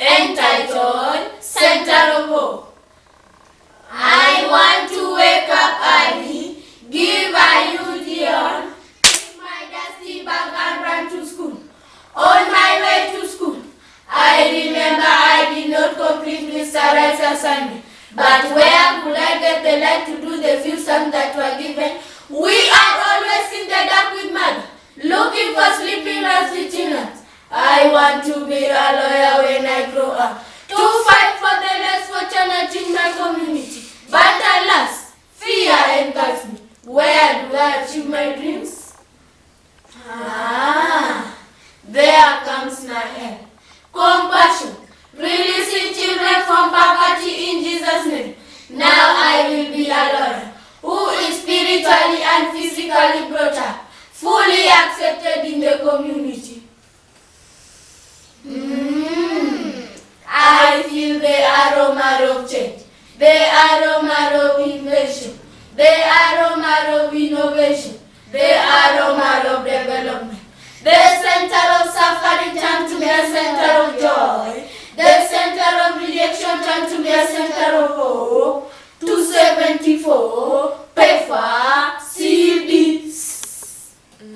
entitled Center of Hope. I want to wake up early, give a Dion, take my dusty bag and run to school. On my way to school, I remember I did not complete Mr. Wright's assignment. But where could I get the light to do the few sums that were given? We are always in the dark with mother, looking for sleeping rats with children. I want to be a lawyer when I grow up, to fight for the less fortunate in my community. But alas, fear enters me. Where do I achieve my dreams? There comes my end. Compassion, releasing children from poverty in Jesus' name. Now I will be a lawyer who is spiritually and physically brought up, fully accepted in the community. I feel the aroma of change, the aroma of invention, the aroma of innovation, the aroma of development. The center of suffering turned to be a center of joy. The center of rejection turned to be a center of hope. 274 PEFA CDs.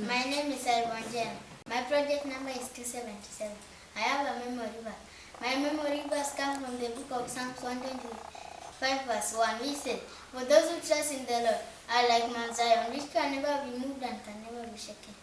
My name is Alvan. My project number is 277. I have a memory verse. My memory verse comes from the book of Psalms 125 verse 1, which says, "For those who trust in the Lord are like Mount Zion, which can never be moved and can never be shaken."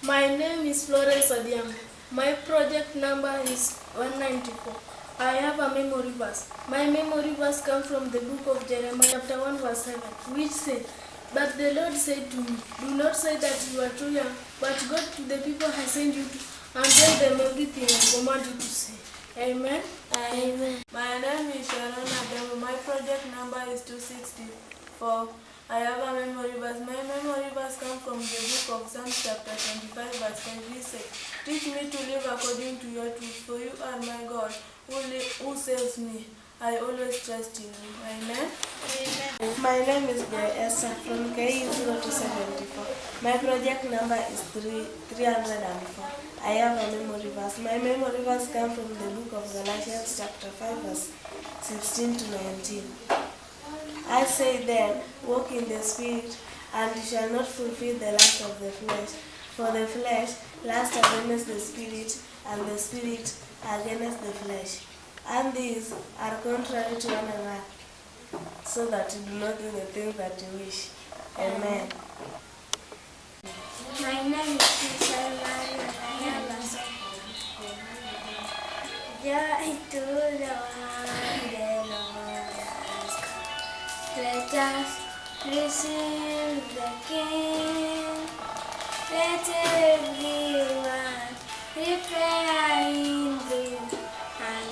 My name is Florence Odiam. My project number is 194. I have a memory verse. My memory verse comes from the book of Jeremiah chapter 1 verse 7, which says, "But the Lord said to me, do not say that you are too young, but go to the people I send you to, and tell them everything I command you to say." Amen. Amen. My name is Sharon Adamu. My project number is 264. I have a memory verse. My memory verse comes from the book of Psalms chapter 25 verse 5, which says, "Teach me to live according to your truth, for you are my God, who saves me. I always trust in you." Amen. Amen. My name is Joy Esther from KE0274. My project number is 304. I have a memory verse. My memory verse comes from the book of Galatians chapter 5 verse 16 to 19. I say then, walk in the Spirit, and you shall not fulfill the lust of the flesh. For the flesh lusts against the Spirit, and the Spirit against the flesh. And these are contrary to one another, so that you do not do the things that you wish. Amen. My name is Michelle Maria. I have a song. Joy to the one the Lord has come. Let us receive the King. Let everyone prepare in thee. And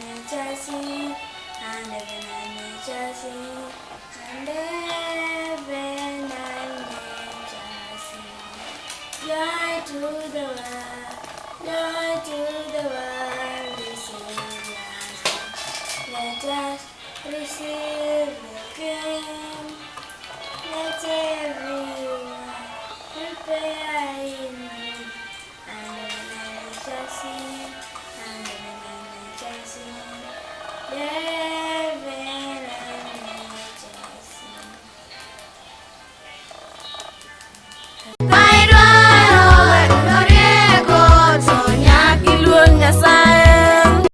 nature sing, and nature sing, and heaven and nature sing. Joy to the world, joy to the world, receive us. Let us receive the King. Let everyone prepare in him, and nature sing, and nature sing. Heaven and nature sing.